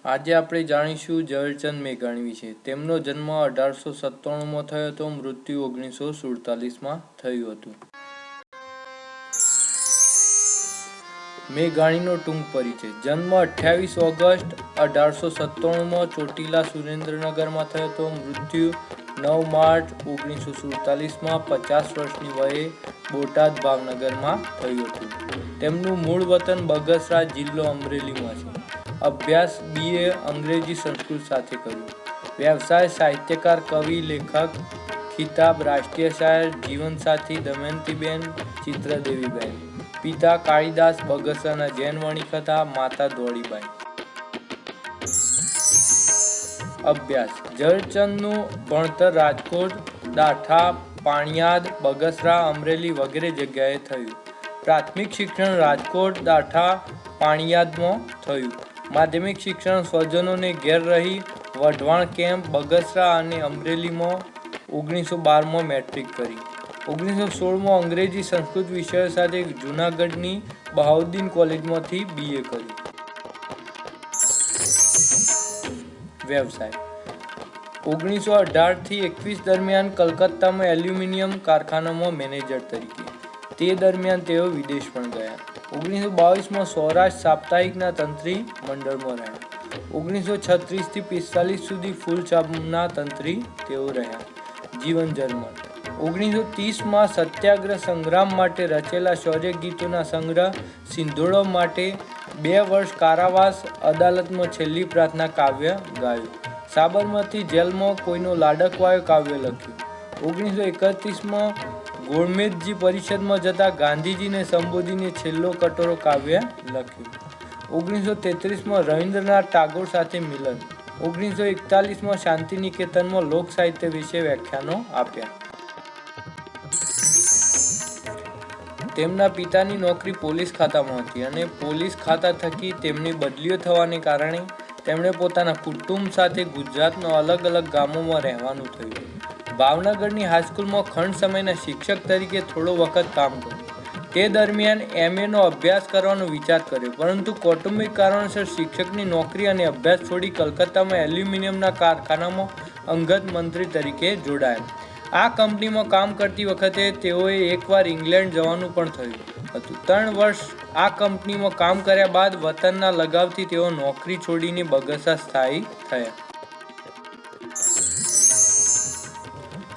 આજે આપણે જાણીશું ઝવેરચંદ મેઘાણી વિશે। તેમનો જન્મ 1897માં થયો હતો, મૃત્યુ 1947માં થયું હતું। મેઘાણીનો ટૂંક પરિચય। જન્મ 28 ઓગસ્ટ 1897માં ચોટીલા સુરેન્દ્રનગરમાં થયો હતો। મૃત્યુ 9 માર્ચ 1947માં 50 વર્ષની વયે બોટાદ ભાવનગરમાં થયું હતું। તેમનું મૂળ વતન બગસરા, જિલ્લો અમરેલીમાં છે। અભ્યાસ BA અંગ્રેજી સંસ્કૃત સાથે કર્યું। વ્યવસાય સાહિત્યકાર, કવિ, લેખક। ખિતાબ રાષ્ટ્રીય શાયર, જીવનસાથી દમયંતીબેન ચિત્રદેવીબેન। પિતા કાળીદાસ બગસરાના જૈન વણિક હતા, માતા દોડીબાઈ। અભ્યાસ ઝવેરચંદનું ભણતર રાજકોટ, દાઠા, પાણિયાદ, બગસરા, અમરેલી વગેરે જગ્યાએ થયું। પ્રાથમિક શિક્ષણ રાજકોટ, દાઠા, પાણિયાદમાં થયું। માધ્યમિક શિક્ષણ સ્વજનોને ઘેર રહી વઢવાણ કેમ્પ, બગસરા અને અમરેલીમાં 1912માં મેટ્રિક કરી। 1916માં અંગ્રેજી સંસ્કૃત વિષયો સાથે જૂનાગઢની બહાઉદ્દીન કોલેજમાંથી BA કર્યું। વ્યવસાય 1918 થી 21 દરમિયાન કલકત્તામાં એલ્યુમિનિયમ કારખાનામાં મેનેજર તરીકે। તે દરમિયાન તેઓ વિદેશ પણ ગયા। 1922માં સૌરાષ્ટ્ર સાપ્તાહિકના તંત્રી મંડળમાં રહ્યા। 1936 થી 45 સુધી ફૂલછાપના તંત્રી તેઓ રહ્યા। જીવન ઝરમર 1930માં સત્યાગ્રહ સંગ્રામ માટે રચેલા શૌર્ય ગીતોના સંગ્રહ સિંધોડો માટે 2 વર્ષ કારાવાસ, અદાલતમાં છેલ્લી પ્રાર્થના કાવ્ય ગાયું। સાબરમતી જેલમાં કોઈનો લાડકવાયો કાવ્ય લખ્યું। 1931માં ગોળમેજજી પરિષદમાં જતા ગાંધીજીને સંબોધીને છેલ્લો કટોરો કાવ્ય લખ્યું। 1933માં રવિન્દ્રનાથ ટાગોર સાથે મિલન। 1941માં શાંતિનિકેતનમાં લોક સાહિત્ય વિશે વ્યાખ્યાનો આપ્યા। તેમના પિતાની નોકરી પોલીસ ખાતામાં હતી અને પોલીસ ખાતા થકી તેમની બદલીઓ થવાને કારણે તેમણે પોતાના કુટુંબ સાથે ગુજરાતના અલગ અલગ ગામોમાં રહેવાનું થયું। ભાવનગરની હાઈસ્કૂલમાં ખંડ સમયના શિક્ષક તરીકે થોડો વખત કામ કર્યું। તે દરમિયાન MA નો અભ્યાસ કરવાનો વિચાર કર્યો, પરંતુ કૌટુંબિક કારણોસર શિક્ષકની નોકરી અને અભ્યાસ છોડી કલકત્તામાં એલ્યુમિનિયમના કારખાનામાં અંગત મંત્રી તરીકે જોડાયા। આ કંપનીમાં કામ કરતી વખતે તેઓએ એકવાર ઇંગ્લેન્ડ જવાનું પણ થયું હતું। 3 વર્ષ આ કંપનીમાં કામ કર્યા બાદ વતનના લગાવથી તેઓ નોકરી છોડીને બગસરા સ્થાયી થયા।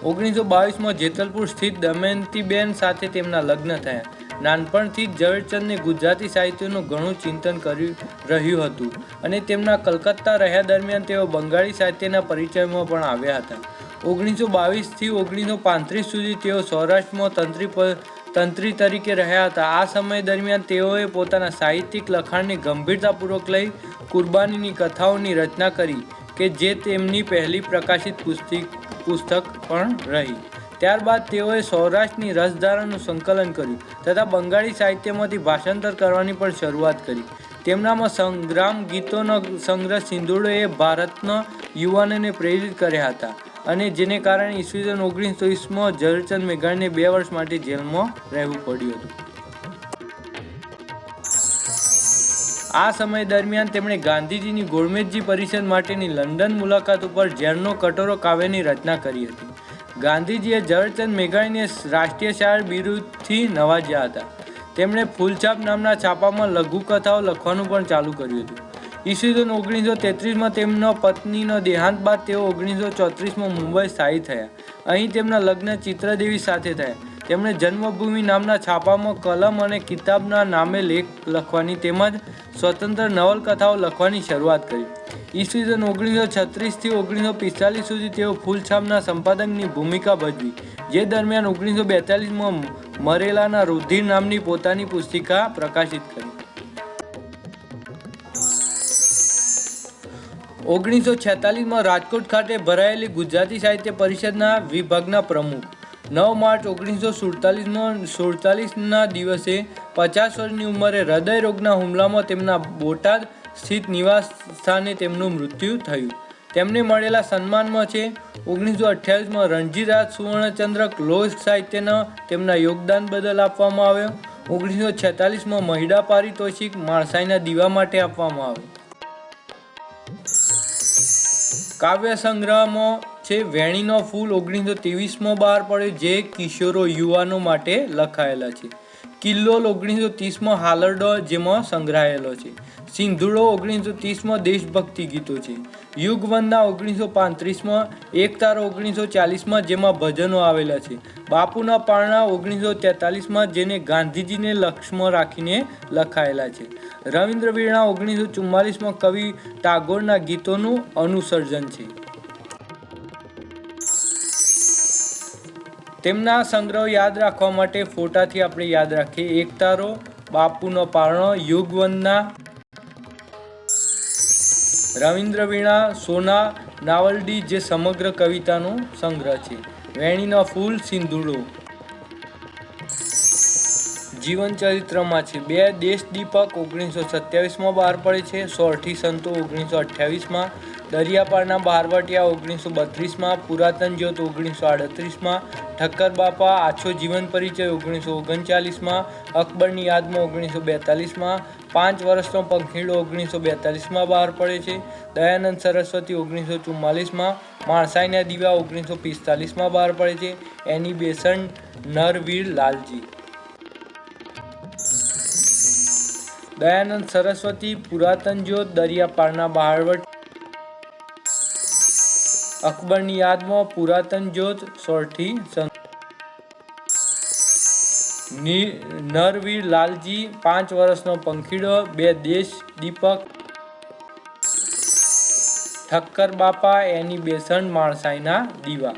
1922માં જેતલપુર સ્થિત દમયંતીબેન સાથે તેમના લગ્ન થયા। નાનપણથી જ ઝવેરચંદને ગુજરાતી સાહિત્યનું ઘણું ચિંતન રહ્યું હતું અને તેમના કલકત્તા રહ્યા દરમિયાન તેઓ બંગાળી સાહિત્યના પરિચયમાં પણ આવ્યા હતા। 1922 થી 1935 સુધી તેઓ સૌરાષ્ટ્રમાં તંત્રી તરીકે રહ્યા હતા। આ સમય દરમિયાન તેઓએ પોતાના સાહિત્યિક લખાણને ગંભીરતાપૂર્વક લઈ કુરબાનીની કથાઓની રચના કરી કે જે તેમની પહેલી પ્રકાશિત પુસ્તક પણ રહી। ત્યારબાદ તેઓએ સૌરાષ્ટ્રની રસધારાનું સંકલન કર્યું તથા બંગાળી સાહિત્યમાંથી ભાષાંતર કરવાની પણ શરૂઆત કરી। તેમનામાં સંગ્રામ ગીતોનો સંગ્રહ સિંધુડો એ ભારતના યુવાનોને પ્રેરિત કર્યા હતા અને જેને કારણે ઈસવીસન 1930માં ઝવેરચંદ મેઘાણીને 2 વર્ષ માટે જેલમાં રહેવું પડ્યું હતું। આ સમય દરમિયાન તેમણે ગાંધીજીની ગોળમેજજી પરિષદ માટેની લંડન મુલાકાત ઉપર ઝેરનો કટોરો કાવ્યની રચના કરી હતી। ગાંધીજીએ ઝવેરચંદ મેઘાણીને રાષ્ટ્રીય શાયર બિરુદથી નવાજ્યા હતા। તેમણે ફૂલછાપ નામના છાપામાં લઘુકથાઓ લખવાનું પણ ચાલુ કર્યું હતું। ઈસવીસન 1933માં તેમના પત્નીનો દેહાંત બાદ તેઓ 1934માં મુંબઈ સ્થાયી થયા। અહીં તેમના લગ્ન ચિત્રદેવી સાથે થયા। તેમણે જન્મભૂમિ નામના છાપામાં કલમ અને કિતાબના નામે લેખ લખવાની તેમજ સ્વતંત્ર નવલકથાઓ લખવાની શરૂઆત કરી। ઈસવીસન 1936 થી 1945 સુધી તેઓ ફૂલછાપના સંપાદકની ભૂમિકા ભજવી, જે દરમિયાન 1942માં મરેલાના રુધિર નામની પોતાની પુસ્તિકા પ્રકાશિત કરી। 1946માં રાજકોટ ખાતે ભરાયેલી ગુજરાતી સાહિત્ય પરિષદના વિભાગના પ્રમુખ। 9 માર્ચ 1947ના દિવસે 50 વર્ષની ઉંમરે હૃદય રોગના હુમલામાં તેમના બોટાદ સ્થિત નિવાસ સ્થાને તેમનું મૃત્યુ થયું। તેમને મળેલા સન્માનમાં છે 1928માં રણજીતરાજ સુવર્ણચંદ્રક લોક સાહિત્યના તેમના યોગદાન બદલ આપવામાં આવ્યો। 1946માં મહિડા પારિતોષિક માણસાઈના દીવા માટે આપવામાં આવ્યો। કાવ્ય સંગ્રહમાં છે વેણીનો ફૂલ 1923માં બહાર પડ્યો, જે કિશોરો યુવાનો માટે લખાયેલા છે. કિલ્લોલ 1930માં હાલરડો, જેમાં સંગ્રહાયેલો છે. સિંધુડો 1930માં દેશભક્તિ ગીતો છે. યુગવંદના 1935માં, એક તારો 1940માં, જેમાં ભજનો આવેલા છે. બાપુના પારણા 1943માં, જેને ગાંધીજીને લક્ષ્યમાં રાખીને લખાયેલા છે. રવિન્દ્ર વીણા 1944માં કવિ ટાગોરના ગીતોનું અનુસર્જન છે. તેમના સંગ્રહો યાદ રાખવા માટે ફોટાથી આપણે યાદ રાખીએ. એક તારો, બાપુનો પારણો, યુગવંદના, રવિન્દ્ર વીણા, સોના નાવલડી, જે સમગ્ર કવિતાનો સંગ્રહ છે. વેણીનો ફૂલ, સિંધુડો. જીવન ચરિત્રમાં છે. બે દેશ દીપક 1927માં બહાર પડે છે. સોરઠી સંતો 1928માં, દરિયાપારના બહારવટિયા 1932માં, પુરાતન જ્યોત 1938માં, ઠક્કર બાપા આછો જીવન પરિચય 1939માં, અકબરની યાદમાં 1942માં, 5 વર્ષનો પંખીડો 1942માં બહાર પડે છે. દયાનંદ સરસ્વતી 1944માં, માણસાઈના દીવા 1945માં બહાર પડે છે. એની બેસન્ટ, નરવીર લાલજી. દયાનંદ સરસ્વતી, પુરાતન જ્યોત, દરિયાપારના બહારવટ, અકબરની યાદમાં, પુરાતન જ્યોત, સોરઠી નરવીર લાલજી, 5 વર્ષનો પંખીડો, 2 દેશ દીપક, ઠક્કર બાપા, એની બેસન્ટ, માણસાઈના દીવા.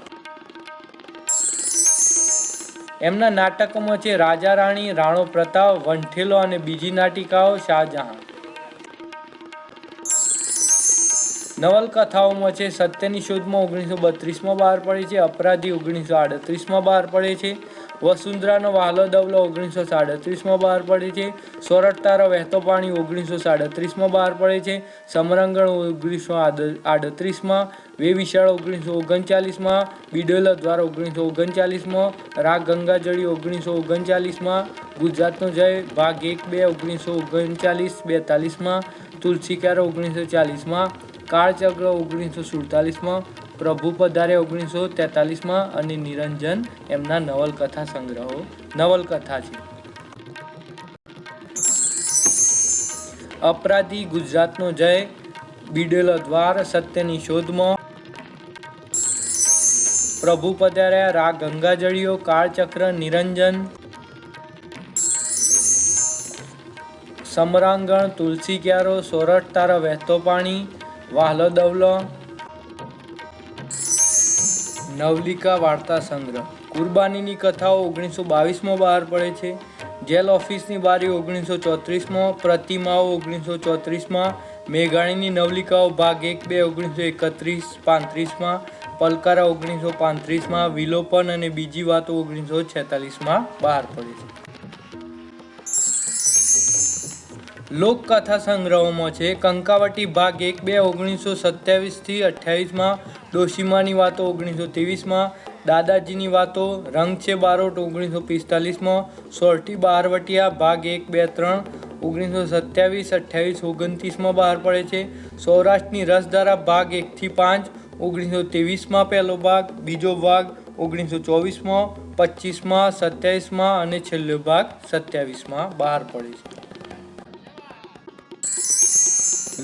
એમના નાટકોમાં છે રાજા રાણી, રાણો પ્રતાપ, વંઠેલો અને બીજી નાટિકાઓ, શાહજહાં. નવલકથાઓમાં છે સત્યની શોધમાં 1932માં બહાર પડે છે. અપરાધી 1938માં બહાર પડે છે. વસુંધરાનો વહાલો દવલો 1937માં બહાર પડે છે. સોરઠ તારો વહેતો પાણી 1937માં બહાર પડે છે. સમરંગણ 1938માં, વેવિશાળ 1939માં, બિડોલા દ્વાર 1939માં, રાગ ગંગાજળી 1939માં, ગુજરાતનો જય ભાગ 1-2 1939-42માં, તુલસી ક્યારો 1940માં, કાળચક્ર 1947માં, પ્રભુ પધારે 1943માં અને નિરંજન એમના નવલકથા સંગ્રહો નવલકથા છે. અપરાધી, ગુજરાતનો જય, બિડેલો દ્વાર, સત્યની શોધમાં, પ્રભુ પધાર્યા, રાગ ગંગાજળીઓ, કાળચક્ર, નિરંજન, સમરાંગણ, તુલસી ક્યારો, સોરઠ તારા વહેતો પાણી, વાહલો દવલો, નવલિકા વાર્તા સંગ્રહ. કુરબાનીની કથાઓ 1922માં બહાર પડે છે. જેલ ઓફિસની બારી 1934માં, પ્રતિમાઓ 1934માં, મેઘાણીની નવલિકાઓ ભાગ 1-2 1931-35માં, પલકારા 1935માં, વિલોપન અને બીજી વાતો 1946માં બહાર પડે છે. લોકકથા સંગ્રહોમાં છે કંકાવટી ભાગ 1-2 1927-28માં, ડોશીમાની વાતો 1923માં, દાદાજીની વાતો, રંગ છે બારોટ 1945માં, સોરઠી બહારવટિયા ભાગ 1-2-3 1927-28-29માં બહાર પડે છે. સૌરાષ્ટ્રની રસધારા ભાગ 1-5 1923માં પહેલો ભાગ, બીજો ભાગ 1924માં, 25માં, 27માં અને છેલ્લો ભાગ 27માં બહાર પડે છે.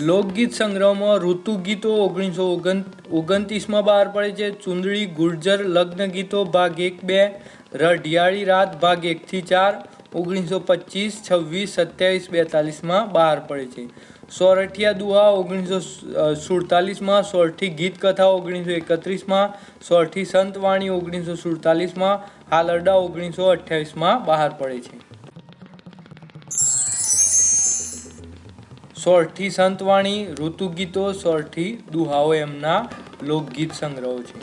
લોકગીત સંગ્રહમાં ઋતુ ગીતો 1929માં બહાર પડે છે. ચુંદડી ગુર્જર લગ્ન ગીતો ભાગ 1-2, રઢિયાળી રાત ભાગ 1-4 1925, 26, 27, 42માં બહાર પડે છે. સોરઠિયા દુહા 1947માં, સોરઠી ગીત કથાઓ 1931માં, સોરઠી સંતવાણી 1947માં, હાલરડા 1928માં બહાર પડે છે. સોરઠી સંતવાણી, ઋતુગીતો, સોરઠી દુહાઓ એમના લોકગીત સંગ્રહો છે.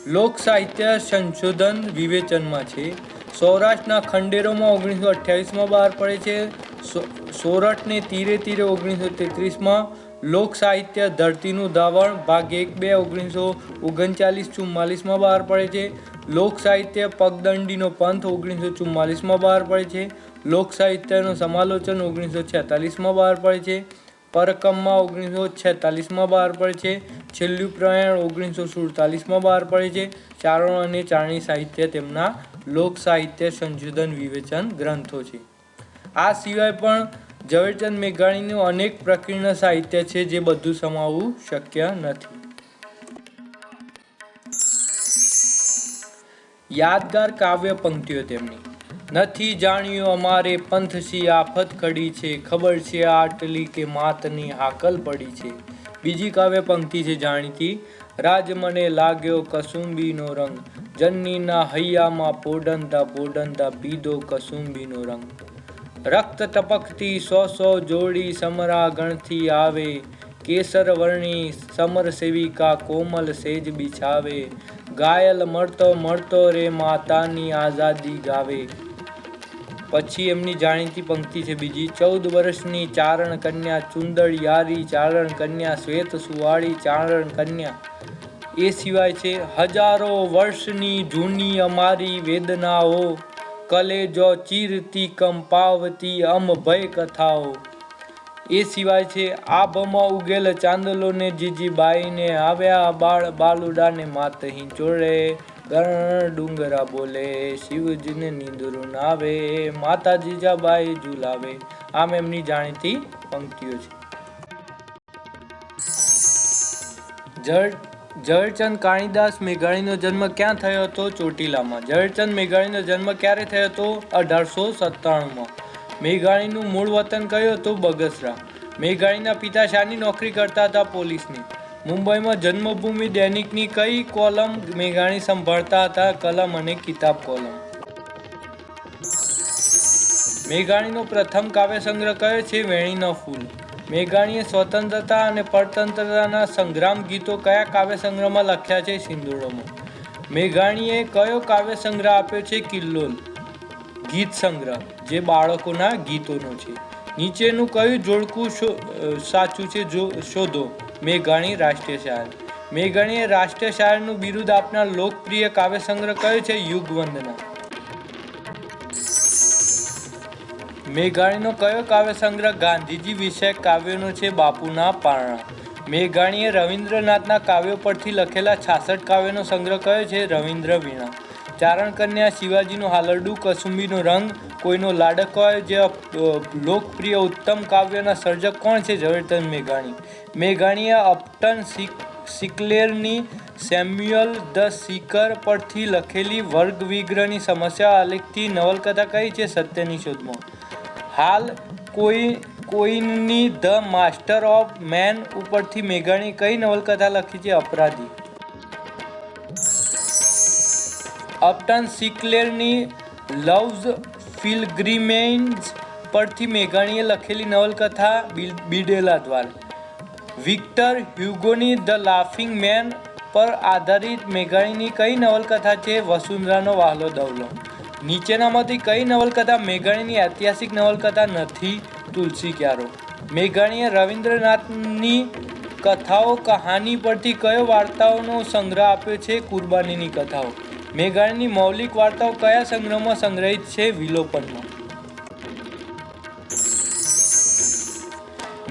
લોક સાહિત્ય સંશોધન વિવેચનમાં છે. સૌરાષ્ટ્રના ખંડેરોમાં 1928માં બહાર પડે છે. સોરઠને તીરે તીરે 1933માં, લોક સાહિત્ય ધરતીનું ધાવણ ભાગ 1-2 1939-44માં બહાર પડે છે. લોક સાહિત્ય પગદંડીનો પંથ 1944માં બહાર પડે છે. લોક સાહિત્યનું સમાલોચન 1946માં બહાર પડે છે. પરકમ્મા 1946માં બહાર પડે છે. છેલ્લું પ્રયાણ 1947માં બહાર પડે છે. ચારણ અને ચારણી સાહિત્ય તેમના લોક સાહિત્ય સંશોધન વિવેચન ગ્રંથો છે. આ સિવાય પણ ઝવેરચંદ મેઘાણીનું અનેક પ્રકીર્ણ સાહિત્ય છે જે બધું સમાવવું શક્ય નથી. યાદગાર કાવ્ય પંક્તિઓ તેમની: નથી જાણ્યું અમારે પંથસી આફત ખડી છે, ખબર છે આટલી કે માતની હાકલ પડી છે. બીજી કાવ્ય પંક્તિ છે જાણીતી: રાજ મને લાગ્યો કસુંબીનો રંગ, જનનીના હૈયામાં પોડંદા પોડંદા પીધો કસુંબીનો રંગ. રક્ત ટપકતી 100 જોડી સમરા ગણથી આવે, કેસર વર્ણી સમર સેવિકા કોમલ સેજ બિછાવે, ઘાયલ મળતો મળતો રે માતાની આઝાદી ગાવે. પછી એમની જાણીતી પંક્તિ છે બીજી: 14 વર્ષની ચારણ કન્યા ચુંદડ યારી ચારણ કન્યા શ્વેત સુવાળી ચારણ કન્યા. એ સિવાય છે: હજારો વર્ષની જૂની અમારી વેદનાઓ, કલેજો ચીરતી કંપાવતી અમભય કથાઓ. એ સિવાય છે: આભમાં ઉગેલ ચાંદલો ને જીજીબાઈને આવ્યા, બાળ બાલુડાને માત હિંચોળે, ગણ ડુંગરા બોલે શિવજીને નીંદરું નાવે, માતા જીજાબાઈ ઝુલાવે. આમ એમની જાણીતી પંક્તિઓ છે. ઝવેરચંદ કાળીદાસ મેઘાણીનો જન્મ ક્યાં થયો હતો? ચોટીલામાં. ઝવેરચંદ મેઘાણીનો જન્મ ક્યારે થયો હતો? 1897માં. મેઘાણીનું મૂળ વતન કયું હતું? બગસરા. મેઘાણીના પિતા શાની નોકરી કરતા હતા? પોલીસની. મુંબઈમાં જન્મભૂમિ દૈનિકની કઈ કોલમ મેઘાણી સંભાળતા હતા? કલમ અને કિતાબ કોલમ. મેઘાણીનો પ્રથમ કાવ્ય સંગ્રહ કયો છે? વેણીના ફૂલ. મેઘાણીએ સ્વતંત્રતા અને પરતંત્રતાના સંગ્રામ ગીતો કયા કાવ્ય સંગ્રહમાં લખ્યા છે? સિંધુડોમાં. મેઘાણીએ કયો કાવ્ય સંગ્રહ આપ્યો છે? કિલ્લોલ ગીત સંગ્રહ, જે બાળકોના ગીતોનો છે. નીચેનું કયું જોડકું સાચું છે? શોધો. મેઘાણી રાષ્ટ્રીય શાયર. મેઘાણીએ રાષ્ટ્રીય શાયરનું બિરુદ આપનાર લોકપ્રિય કાવ્ય સંગ્રહ કયો છે? યુગવંદના. મેઘાણીનો કયો કાવ્ય સંગ્રહ ગાંધીજી વિષયક કાવ્યોનો છે? બાપુના પારણા. મેઘાણીએ રવિન્દ્રનાથના કાવ્યો પરથી લખેલા 66 કાવ્યોનો સંગ્રહ કયો છે? રવિન્દ્ર વીણા. ચારણ કન્યા, શિવાજીનું હાલરડું, કસુંબીનો રંગ, કોઈનો લાડક હોય જેવા લોકપ્રિય ઉત્તમ કાવ્યના સર્જક કોણ છે? ઝવેરચંદ મેઘાણી. મેઘાણીએ અપટન સિકલેરની સેમ્યુઅલ ધ સીકર પરથી લખેલી વર્ગ વિગ્રહની સમસ્યા આલેખતી નવલકથા કઈ છે? સત્યની શોધમાં. હાલ કોઈની ધ માસ્ટર ઓફ મેન ઉપરથી મેઘાણી કઈ નવલકથા લખી છે? અપરાધી. અપટન સિકલેરની લવ્સ પિલગ્રીમેજ પરથી મેઘાણીએ લખેલી નવલકથા બિડેલા દ્વાર. વિક્ટર હ્યુગોની ધ લાફિંગ મેન પર આધારિત મેઘાણીની કઈ નવલકથા છે? વસુંધરાનો વહાલો દવલો. નીચેનામાંથી કઈ નવલકથા મેઘાણીની ઐતિહાસિક નવલકથા નથી? તુલસી ક્યારો. મેઘાણીએ રવિન્દ્રનાથની કથાઓ કહાની પરથી કયો વાર્તાઓનો સંગ્રહ આપ્યો છે? કુરબાનીની કથાઓ. મેઘાણીની મૌલિક વાર્તાઓ કયા સંગ્રહમાં સંગ્રહિત છે? વિલોપનમાં.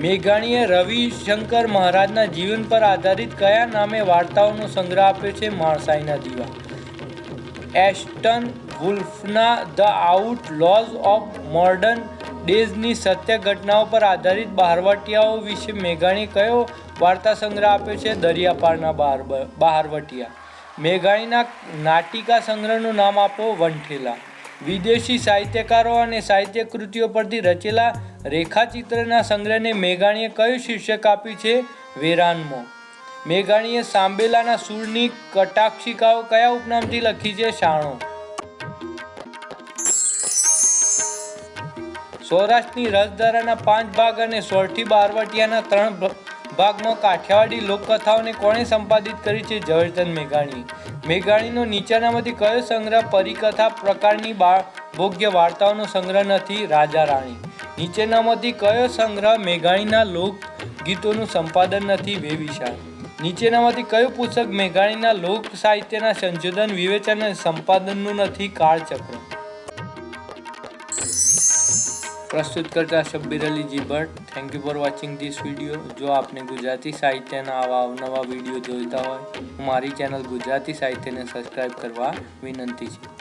મેઘાણીએ રવિશંકર મહારાજના જીવન પર આધારિત કયા નામે વાર્તાઓનો સંગ્રહ આપ્યો છે? માણસાઈના દીવા. એસ્ટન વુલ્ફના ધ આઉટલોઝ ઓફ મોડર્ન ડેઝની સત્ય ઘટનાઓ પર આધારિત બહારવટિયાઓ વિશે મેઘાણીએ કયો વાર્તા સંગ્રહ આપ્યો છે? દરિયાપારના બહારવટિયા. મેઘાણીના નાટિકા સંગ્રહનું નામ આપો. વંઠેલા. વિદેશી સાહિત્યકારો અને સાહિત્ય કૃતિઓ પરથી રચેલા રેખાચિત્રના સંગ્રહને મેઘાણીએ કયું શીર્ષક આપ્યું છે? વેરાનમો. મેઘાણીએ સાંબેલાના સૂરની કટાક્ષિકાઓ કયા ઉપનામથી લખી છે? શાણો. સૌરાષ્ટ્રની રસધારાના 5 ભાગ અને સોરઠી બહારવટિયાના 3 ભાગમાં કાઠિયાવાડી લોકકથાઓને કોણે સંપાદિત કરી છે? ઝવેરચંદ મેઘાણી. મેઘાણીનો નીચેનામાંથી કયો સંગ્રહ પરિકથા પ્રકારની ભોગ્ય વાર્તાઓનો સંગ્રહ નથી? રાજા રાણી. નીચેનામાંથી કયો સંગ્રહ મેઘાણીના લોકગીતોનું સંપાદન નથી? વેવિશાળ. નીચેનામાંથી કયું પુસ્તક મેઘાણીના લોક સાહિત્યના સંશોધન, વિવેચન અને સંપાદનનું નથી? કાળચક્ર. પ્રસ્તુત કરતા Shabbir Ali ji Bhatt. Thank you for watching this video. જો આપને ગુજરાતી સાહિત્યના આવા અવનવા વિડીયો જોઈતા હોય તો મારી ચેનલ ગુજરાતી સાહિત્યને સબસ્ક્રાઈબ કરવા વિનંતી છે.